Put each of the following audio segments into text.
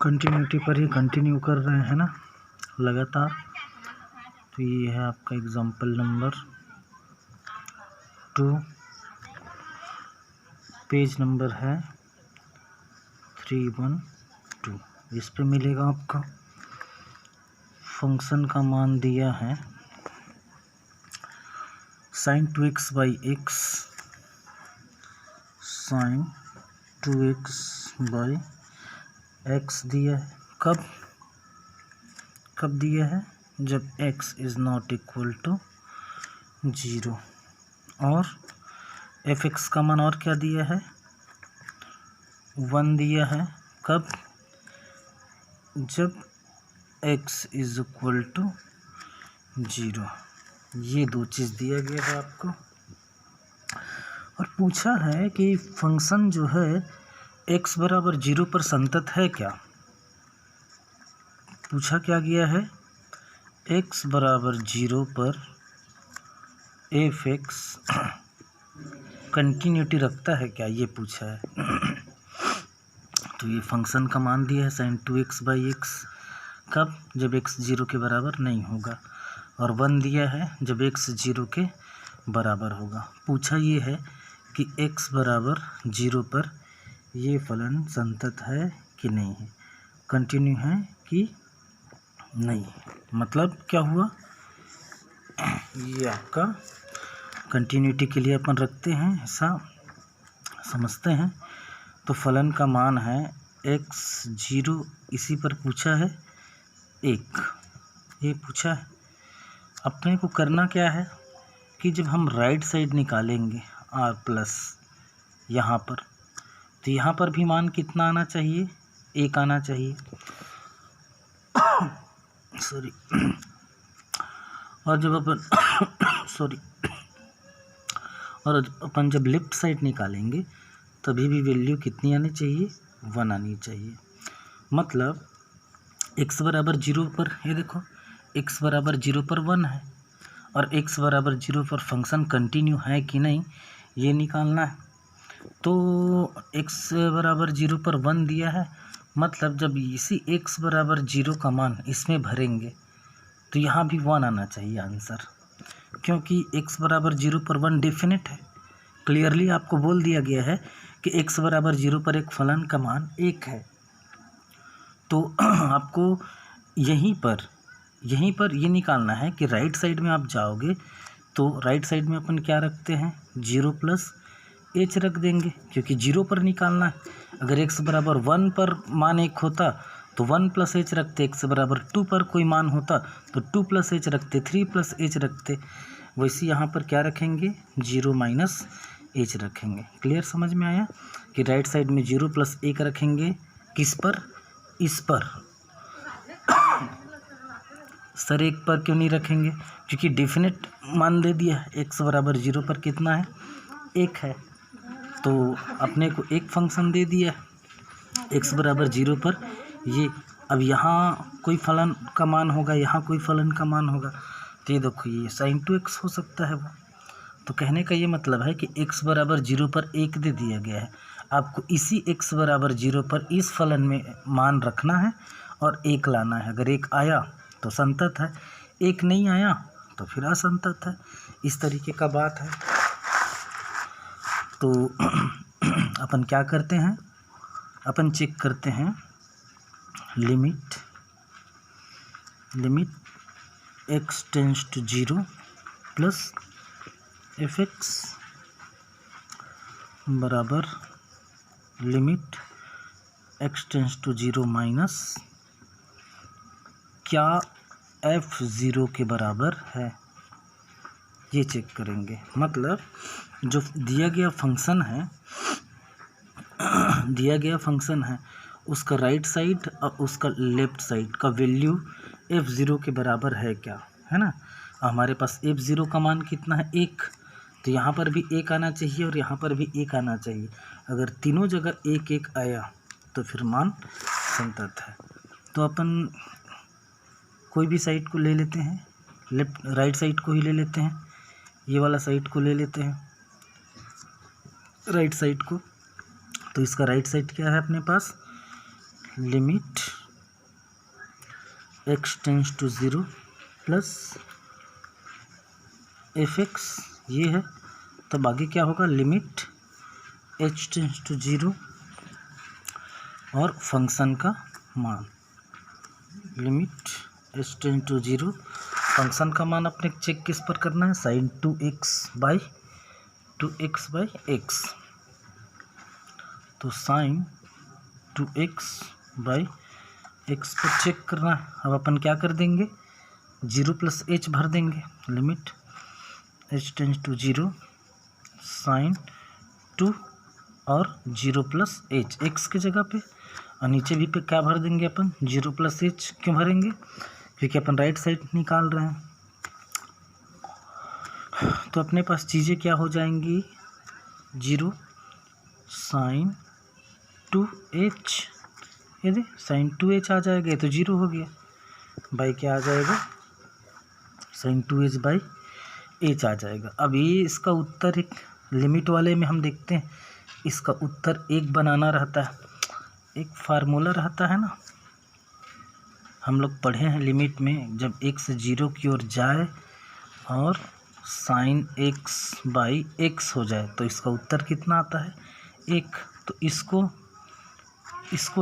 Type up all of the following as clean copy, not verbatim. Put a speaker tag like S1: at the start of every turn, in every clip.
S1: Continuity पर ही continue कर रहे हैं ना लगातार। तो ये है आपका एग्जाम्पल नंबर 2, पेज नंबर है 312। इस पे मिलेगा आपका फंक्शन का मान दिया है sin 2x by x, sin 2x by x दिया है। कब दिया है? जब x is not equal to 0। और fx का मान और क्या दिया है? 1 दिया है। कब? जब x इज़ इक्वल टू 0। ये दो चीज़ दिया गया है आपको। और पूछा है कि फंक्शन जो है x बराबर 0 पर संतत है क्या? पूछा क्या गया है? x बराबर 0 पर f(x) कंटिन्यूटी रखता है क्या, ये पूछा है। तो ये फंक्शन का मान दिया है sin 2x बाई एक्स। कब? जब x 0 के बराबर नहीं होगा। और 1 दिया है जब x 0 के बराबर होगा। पूछा ये है कि x बराबर 0 पर ये फलन संतत है कि नहीं है, कंटिन्यू है कि नहीं। मतलब क्या हुआ? ये आपका कंटिन्यूटी के लिए अपन रखते हैं, ऐसा समझते हैं। तो फलन का मान है x 0, इसी पर पूछा है 1, ये पूछा है। अपने को करना क्या है कि जब हम राइट साइड निकालेंगे r प्लस यहाँ पर, तो यहाँ पर भी मान कितना आना चाहिए? 1 आना चाहिए। सॉरी। और जब अपन जब लेफ्ट साइड निकालेंगे तभी भी वैल्यू कितनी आनी चाहिए? 1 आनी चाहिए। मतलब x बराबर 0 पर, ये देखो x बराबर 0 पर 1 है और x बराबर 0 पर फंक्शन कंटिन्यू है कि नहीं ये निकालना है। तो x बराबर 0 पर 1 दिया है, मतलब जब इसी x बराबर 0 का मान इसमें भरेंगे तो यहाँ भी 1 आना चाहिए आंसर, क्योंकि x बराबर 0 पर 1 डेफिनेट है। क्लियरली आपको बोल दिया गया है कि x बराबर 0 पर एक फलन का मान 1 है। तो आपको यहीं पर ये निकालना है कि राइट साइड में आप जाओगे तो राइट साइड में अपन क्या रखते हैं? 0 प्लस h रख देंगे, क्योंकि 0 पर निकालना है। अगर x बराबर 1 पर मान 1 होता तो 1 प्लस h रखते, x बराबर 2 पर कोई मान होता तो 2 प्लस h रखते, 3 प्लस h रखते। वैसे यहाँ पर क्या रखेंगे? 0 माइनस h रखेंगे। क्लियर समझ में आया कि राइट साइड में 0 प्लस 1 रखेंगे। किस पर? इस पर। सर 1 पर क्यों नहीं रखेंगे? क्योंकि डेफिनेट मान दे दिया है, x बराबर 0 पर कितना है? 1 है। तो अपने को एक फंक्शन दे दिया है x बराबर 0 पर ये। अब यहाँ कोई फलन का मान होगा, यहाँ कोई फलन का मान होगा, तो ये देखो ये sin 2x हो सकता है वो। तो कहने का ये मतलब है कि x बराबर 0 पर 1 दे दिया गया है, आपको इसी x बराबर 0 पर इस फलन में मान रखना है और 1 लाना है। अगर 1 आया तो संतत है, 1 नहीं आया तो फिर असंतत है। इस तरीके का बात है। तो अपन क्या करते हैं? अपन चेक करते हैं limit x tends to 0 plus fx बराबर limit x tends to 0 minus, क्या f 0 के बराबर है, ये चेक करेंगे। मतलब जो दिया गया फंक्शन है उसका राइट साइड और उसका लेफ्ट साइड का वैल्यू f0 के बराबर है क्या, है ना। हमारे पास f0 का मान कितना है? 1। तो यहाँ पर भी 1 आना चाहिए और यहाँ पर भी 1 आना चाहिए। अगर तीनों जगह 1 1 आया तो फिर मान संतत है। तो अपन कोई भी साइड को ले लेते हैं, राइट साइड को ही ले लेते हैं, ये वाला साइड को ले लेते हैं, राइट साइड को। तो इसका राइट साइड क्या है अपने पास? Limit x tends to 0 plus F X ये है। तब आगे क्या होगा, लिमिट h टेंस टू 0 और फंक्शन का मान, limit h tends to 0, function का मान अपने चेक किस पर करना है, साइन 2x बाई x। तो साइन 2x बाई x पर चेक करना है। अब अपन क्या कर देंगे, 0 प्लस h भर देंगे, limit h tends to 0 sine 2 और 0 प्लस h x की जगह पे, और नीचे भी पे क्या भर देंगे अपन, 0 प्लस h। क्यों भरेंगे, क्योंकि अपन राइट साइड निकाल रहे हैं। तो अपने पास चीज़ें क्या हो जाएंगी, 0 साइन 2h, ये दे साइन 2h आ जाएगा, ये तो 0 हो गया, बाई क्या आ जाएगा, साइन 2h बाई h आ जाएगा। अब ये इसका उत्तर एक लिमिट वाले में हम देखते हैं, इसका उत्तर एक बनाना रहता है, एक फार्मूला रहता है ना, हम लोग पढ़े हैं लिमिट में, जब x 0 की ओर जाए और साइन x बाई x हो जाए तो इसका उत्तर कितना आता है, 1। तो इसको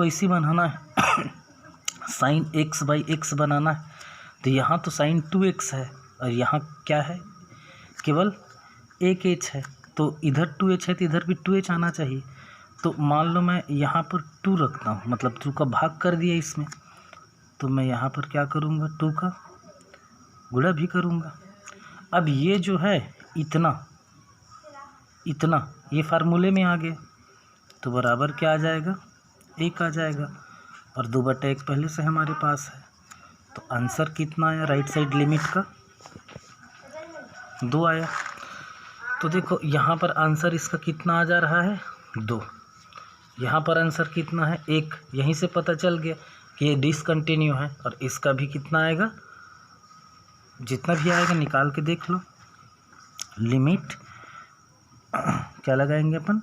S1: ऐसी बनाना है साइन x बाई x बनाना है। तो यहाँ तो साइन 2x है और यहाँ क्या है, केवल एक h है, तो इधर 2h है तो इधर भी 2h आना चाहिए। तो मान लो मैं यहाँ पर 2 रखता हूँ, मतलब 2 का भाग कर दिया इसमें, तो मैं यहाँ पर क्या करूँगा, 2 का गुणा भी करूँगा। अब ये जो है इतना ये फार्मूले में आ गया, तो बराबर क्या आ जाएगा, 1 आ जाएगा, और 2/1 पहले से हमारे पास है। तो आंसर कितना आया राइट साइड लिमिट का, 2 आया। तो देखो यहाँ पर आंसर इसका कितना आ जा रहा है, 2। यहाँ पर आंसर कितना है, 1। यहीं से पता चल गया कि ये डिसकंटिन्यू है, और इसका भी कितना आएगा, जितना भी आएगा निकाल के देख लो। लिमिट क्या लगाएंगे अपन,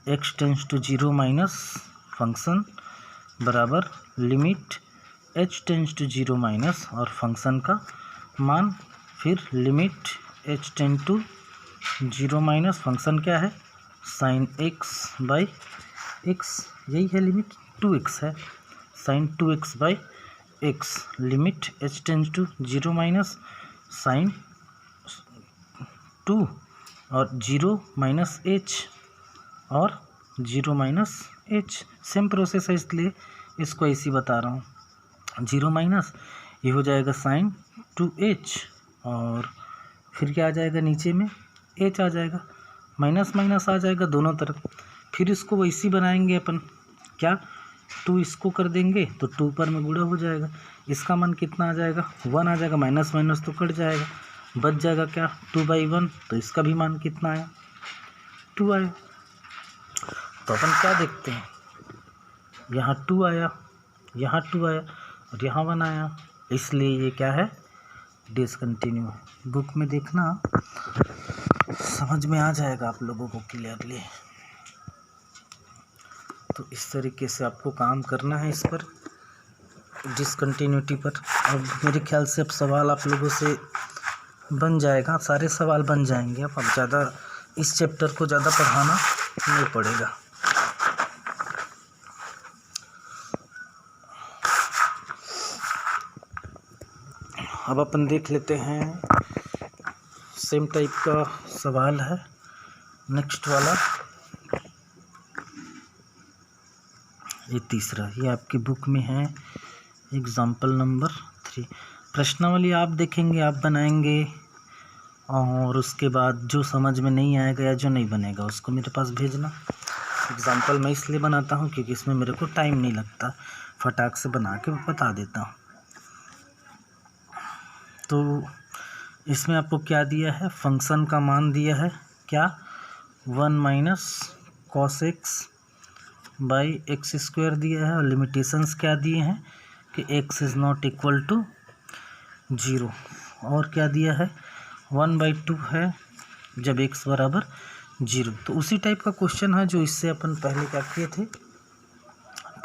S1: x tends to 0 minus function बराबर limit h tends to 0 minus और फंक्शन का मान, फिर limit h tends to 0 minus function क्या है, साइन x बाई x, यही है लिमिट, 2x है, sine 2x by x, limit h tends to 0 minus sine 2 और 0 माइनस h और 0 माइनस h। सेम प्रोसेस है, इसलिए इसको ऐसी बता रहा हूँ, 0 माइनस ये हो जाएगा साइन 2h, और फिर क्या आ जाएगा नीचे में, h आ जाएगा, माइनस माइनस आ जाएगा दोनों तरफ। फिर इसको वैसी बनाएंगे अपन, क्या 2 इसको कर देंगे तो 2 पर में गुणा हो जाएगा, इसका मान कितना आ जाएगा, 1 आ जाएगा, माइनस माइनस तो कट जाएगा, बच जाएगा क्या 2/1, तो इसका भी मान कितना आया, 2 आया। तो अपन क्या देखते हैं, यहाँ 2 आया, यहाँ 2 आया और यहाँ 1 आया, इसलिए ये क्या है, डिसकंटिन्यू है। बुक में देखना, समझ में आ जाएगा आप लोगों को क्लियरली। तो इस तरीके से आपको काम करना है इस पर, डिसकंटिन्यूटी पर। अब मेरे ख्याल से अब सवाल आप लोगों से बन जाएगा, सारे सवाल बन जाएंगे। अब ज़्यादा इस चैप्टर को ज़्यादा पढ़ाना नहीं पड़ेगा। अब अपन देख लेते हैं, सेम टाइप का सवाल है नेक्स्ट वाला, ये तीसरा, ये आपकी बुक में है, एग्जाम्पल नंबर 3। प्रश्नावली आप देखेंगे, आप बनाएंगे, और उसके बाद जो समझ में नहीं आएगा या जो नहीं बनेगा उसको मेरे पास भेजना। एग्जाम्पल मैं इसलिए बनाता हूँ क्योंकि इसमें मेरे को टाइम नहीं लगता, फटाक से बना के बता देता हूँ। तो इसमें आपको क्या दिया है, फंक्शन का मान दिया है क्या, 1 minus cos x by x square दिया है, और लिमिटेशंस क्या दिए हैं कि x is not equal to 0, और क्या दिया है 1/2 है जब x बराबर 0। तो उसी टाइप का क्वेश्चन है जो इससे अपन पहले क्या किए थे,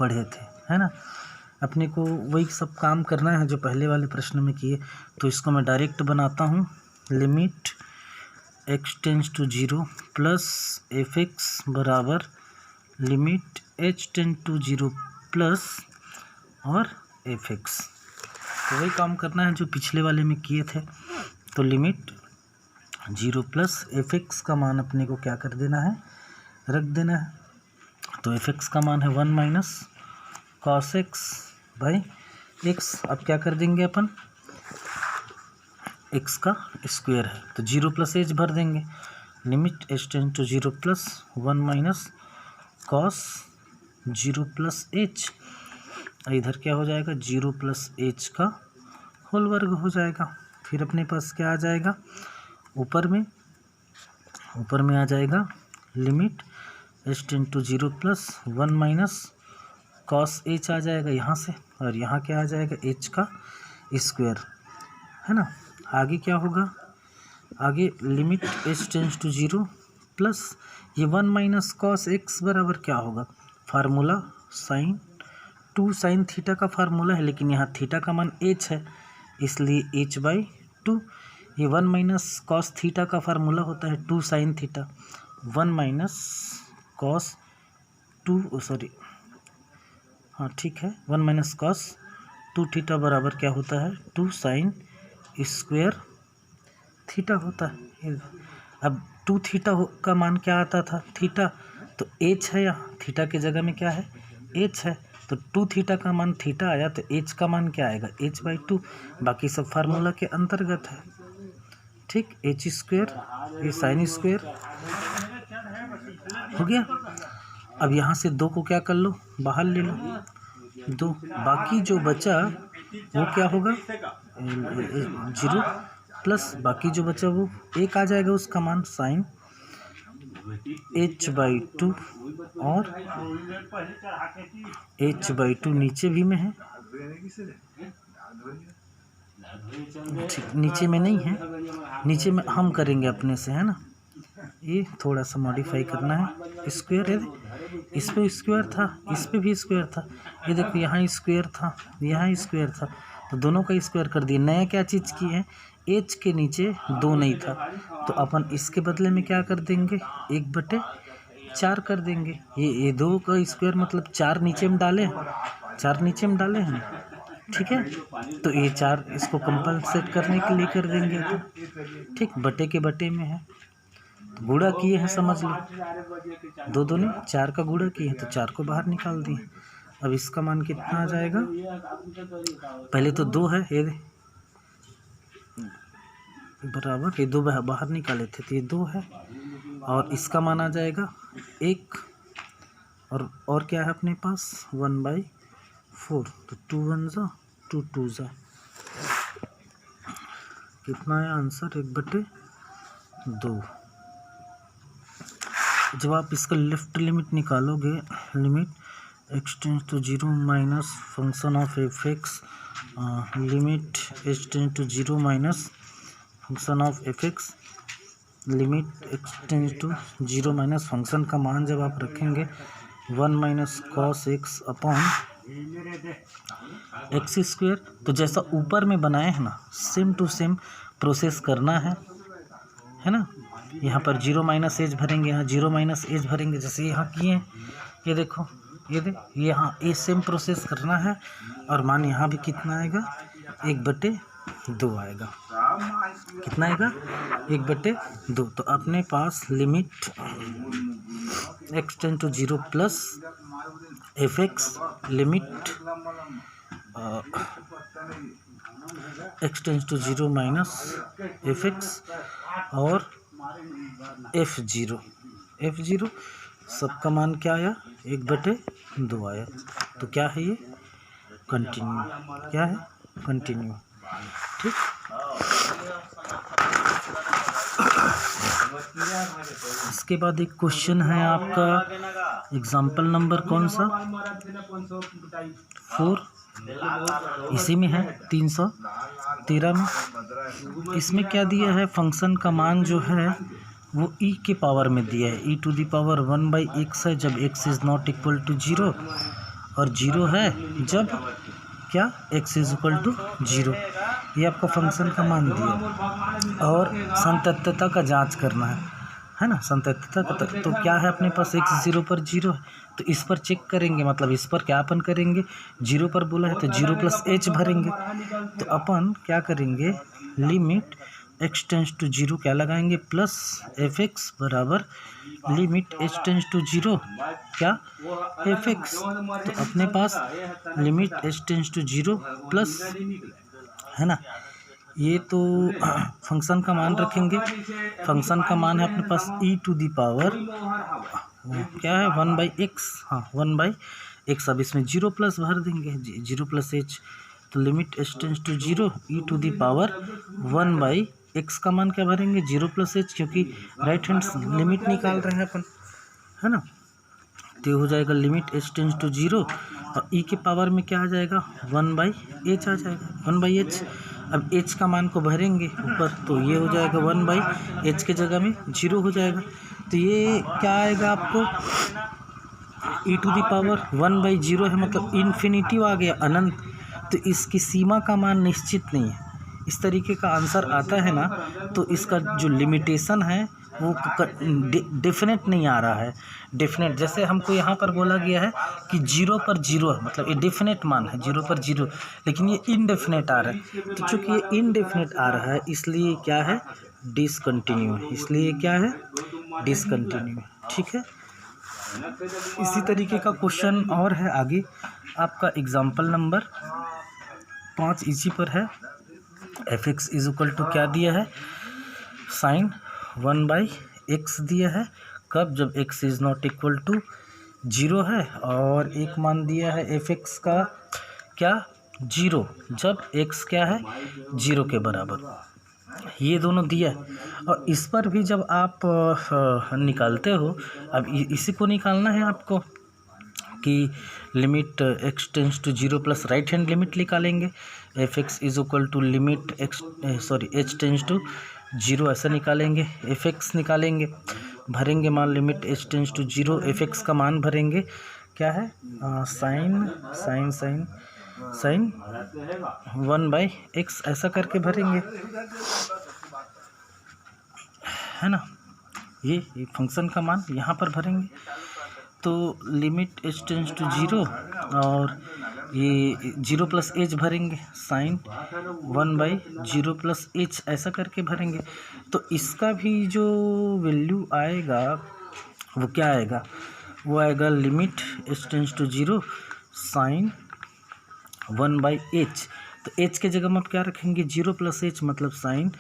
S1: पढ़े थे, है ना। अपने को वही सब काम करना है जो पहले वाले प्रश्न में किए। तो इसको मैं डायरेक्ट बनाता हूँ, limit x tends to 0 plus F X बराबर limit h tends to 0 plus और एफ एक्स। तो वही काम करना है जो पिछले वाले में किए थे। तो लिमिट 0 प्लस एफ एक्स का मान अपने को क्या कर देना है, रख देना है। तो एफ एक्स का मान है 1 minus cos x by x. अब क्या कर देंगे अपन, एक्स का स्क्वायर है तो 0 प्लस एच भर देंगे। Limit H tends to 0 plus 1 minus cos 0 plus h. इधर क्या हो जाएगा, 0 प्लस एच का होल वर्ग हो जाएगा। फिर अपने पास क्या आ जाएगा, ऊपर में आ जाएगा limit H tends to 0 plus 1 minus cos H आ जाएगा यहाँ से, और यहाँ क्या आ जाएगा, एच का स्क्वायर, है ना। आगे क्या होगा, आगे limit H tends to 0 plus ये 1 माइनस कॉस एक्स बराबर क्या होगा, फार्मूला साइन 2 साइन थीटा का फार्मूला है, लेकिन यहाँ थीटा का मान एच है इसलिए एच बाई 2। ये 1 माइनस कॉस थीटा का फार्मूला होता है 2 sine theta, 1 minus cos 2 sorry हाँ ठीक है 1 माइनस कॉस 2 थीटा बराबर क्या होता है, 2 साइन स्क्वायर थीटा होता है। अब 2 थीटा का मान क्या आता था, थीटा, तो एच है, यहाँ थीटा की जगह में क्या है, एच है, तो 2 थीटा का मान थीटा आया तो एच का मान क्या आएगा, एच बाई 2। बाकी सब फार्मूला के अंतर्गत है, ठीक। एच स्क्वायर ये साइन स्क्वायर हो गया। अब यहाँ से 2 को क्या कर लो, बाहर ले लो 2, बाकी जो बचा वो क्या होगा 0 प्लस बाकी जो बचा वो 1 आ जाएगा, उसका मान साइन h बाई 2 और h बाई 2 नीचे भी में है, ठीक नीचे में नहीं है, नीचे में हम करेंगे अपने से, है ना। ये थोड़ा सा मॉडिफाई करना है, स्क्वायर है, इस पे स्क्वायर था, इस पे भी स्क्वायर था, ये देखो यहाँ स्क्वायर था, यहाँ स्क्वायर था, तो दोनों का स्क्वायर कर दिए। नया क्या चीज़ की है, एच के नीचे 2 नहीं था, तो अपन इसके बदले में क्या कर देंगे, 1/4 कर देंगे। ये 2 का स्क्वायर मतलब 4 नीचे में डाले, 4 नीचे में डाले हैं, ठीक है। तो ये 4 इसको कंपनसेट करने के लिए कर देंगे, तो ठीक बटे के बटे में है, तो गुणा किए हैं, समझ लो 2 दूनी 4 का गुणा किए हैं तो 4 को बाहर निकाल दिए। अब इसका मान कितना आ जाएगा, पहले तो 2 है ये बराबर, ये 2 बाहर निकाले थे तो ये 2 है, और इसका मान आ जाएगा 1, और क्या है अपने पास 1/4, तो 2 1 जा 2 2 जा, कितना है आंसर 1/2। जब आप इसका लेफ्ट लिमिट निकालोगे, limit x tends to 0 minus function of f x, limit h tends to 0 minus function of f x, limit x tends to 0 minus function का मान जब आप रखेंगे 1 minus cos x upon x square, तो जैसा ऊपर में बनाए हैं ना, सेम टू सेम प्रोसेस करना है ना। यहाँ पर 0 माइनस एच भरेंगे, यहाँ 0 माइनस एच भरेंगे, जैसे यहाँ किए हैं, ये देखो ये यहाँ ये सेम प्रोसेस करना है, और मान यहाँ भी कितना आएगा 1/2 आएगा, कितना आएगा 1/2। तो अपने पास limit x tends to 0 plus F x, limit x tends to 0 minus F X, और f0 सबका मान क्या आया 1/2 आया। तो क्या है ये, कंटिन्यू, क्या है कंटिन्यू, ठीक। इसके बाद एक क्वेश्चन है आपका, एग्जाम्पल नंबर कौन सा 4, इसी में है 313 में। इसमें क्या दिया है, फंक्शन का मान जो है वो e के पावर में दिया है, e to the power 1/x है जब x is not equal to 0, और 0 है जब क्या x इक्वल टू 0। ये आपका फंक्शन का मान दिया और संतत्यता का जांच करना है ना, संतत्यता का। तो क्या है अपने पास x 0 पर 0 है, तो इस पर चेक करेंगे, मतलब इस पर क्या अपन करेंगे, 0 पर बोला है तो 0 प्लस h भरेंगे। तो अपन क्या करेंगे, लिमिट x टेंस टू 0 क्या लगाएंगे, प्लस fx बराबर लिमिट h टेंस टू 0 क्या fx। तो अपने पास limit h tends to 0 plus है ना, ये तो फंक्शन का मान रखेंगे। फंक्शन का मान है अपने पास e टू दी पावर क्या है 1/x, हाँ 1/x। अब इसमें 0 प्लस भर देंगे, 0 प्लस h, तो limit h tends to 0 e to the power 1/x का मान क्या भरेंगे, 0 प्लस h, क्योंकि राइट हैंड लिमिट निकाल रहे हैं अपन, है ना। तो हो जाएगा लिमिट h टेंस टू 0 और e के पावर में क्या आ जाएगा 1/h आ जाएगा, 1/h। अब h का मान को भरेंगे ऊपर, तो ये हो जाएगा 1/h के जगह में 0 हो जाएगा। तो ये क्या आएगा आपको, e टू दी पावर 1/0 है, मतलब इन्फिनिटी आ गया, अनंत। तो इसकी सीमा का मान निश्चित नहीं है। इस तरीके का आंसर आता है ना, तो इसका जो लिमिटेशन है वो डेफिनेट नहीं आ रहा है। डेफिनेट जैसे हमको यहाँ पर बोला गया है कि 0 पर 0 है, मतलब ये डेफिनेट मान है 0 पर 0, लेकिन ये इनडेफिनेट आ रहा है। तो चूँकि ये इनडेफिनेट आ रहा है इसलिए क्या है, डिसकंटिन्यू है, इसलिए क्या है, डिसकंटिन्यू। ठीक है, इसी तरीके का क्वेश्चन और है आगे आपका। एग्जाम्पल नंबर 5 इसी पर है। fx इज इक्वल टू क्या दिया है, साइन 1/x दिया है, कब, जब x is not equal to 0 है, और एक मान दिया है fx का क्या 0, जब x क्या है 0 के बराबर। ये दोनों दिया है, और इस पर भी जब आप निकालते हो, अब इसी को निकालना है आपको कि limit x tends to 0 plus right hand limit निकालेंगे, fx is equal to limit h tends to 0 ऐसा निकालेंगे, fx निकालेंगे, भरेंगे मान limit h tends to 0, fx का मान भरेंगे क्या है, साइन 1/x ऐसा करके भरेंगे, है ना। ये फंक्शन का मान यहाँ पर भरेंगे, तो लिमिट h टेंस टू 0 और ये 0 प्लस h भरेंगे, साइन 1/0 प्लस h ऐसा करके भरेंगे। तो इसका भी जो वैल्यू आएगा वो क्या आएगा, वो आएगा limit h tends to 0 sine 1/h। तो h के जगह में आप क्या रखेंगे, 0 प्लस h, मतलब साइन,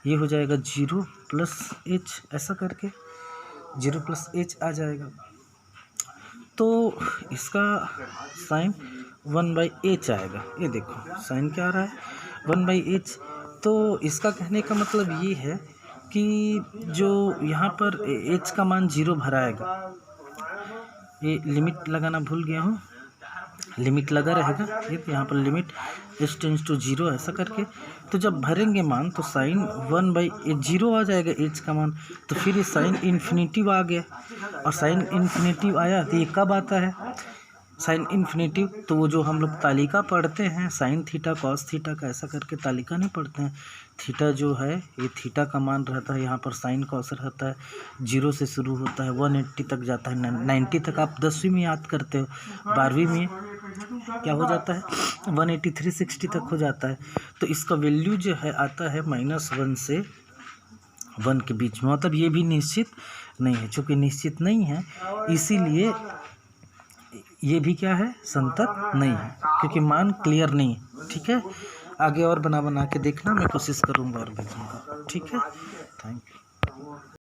S1: ये हो जाएगा 0 प्लस h ऐसा करके 0 प्लस h आ जाएगा। तो इसका साइन 1/h आएगा, ये देखो साइन क्या आ रहा है 1/h। तो इसका कहने का मतलब ये है कि जो यहाँ पर h का मान 0 भराएगा, ये लिमिट लगाना भूल गया हूँ, लिमिट लगा रहेगा, ये तो यहाँ पर लिमिट h टेंस टू 0 ऐसा करके, तो जब भरेंगे मान तो साइन 1/0 आ जाएगा h का मान। तो फिर ये साइन इन्फिनिटिव आ गया, और साइन इन्फिनिटिव आया तो ये कब आता है, साइन इन्फिनिटिव, तो वो जो हम लोग तालिका पढ़ते हैं साइन थीटा कॉस थीटा का ऐसा करके तालिका नहीं पढ़ते हैं, थीटा जो है ये थीटा का मान रहता है, यहाँ पर साइन कॉस रहता है, 0 से शुरू होता है 180 तक जाता है, 90 तक आप 10वीं में याद करते हो, 12वीं में क्या हो जाता है 180 360 तक हो जाता है। तो इसका वैल्यू जो है आता है -1 से 1 के बीच में, मतलब ये भी निश्चित नहीं है। चूँकि निश्चित नहीं है इसीलिए ये भी क्या है, संतत नहीं है, क्योंकि मान क्लियर नहीं है। ठीक है, आगे और बना के देखना, मैं कोशिश करूँगा और भेजूँगा। ठीक है, थैंक यू।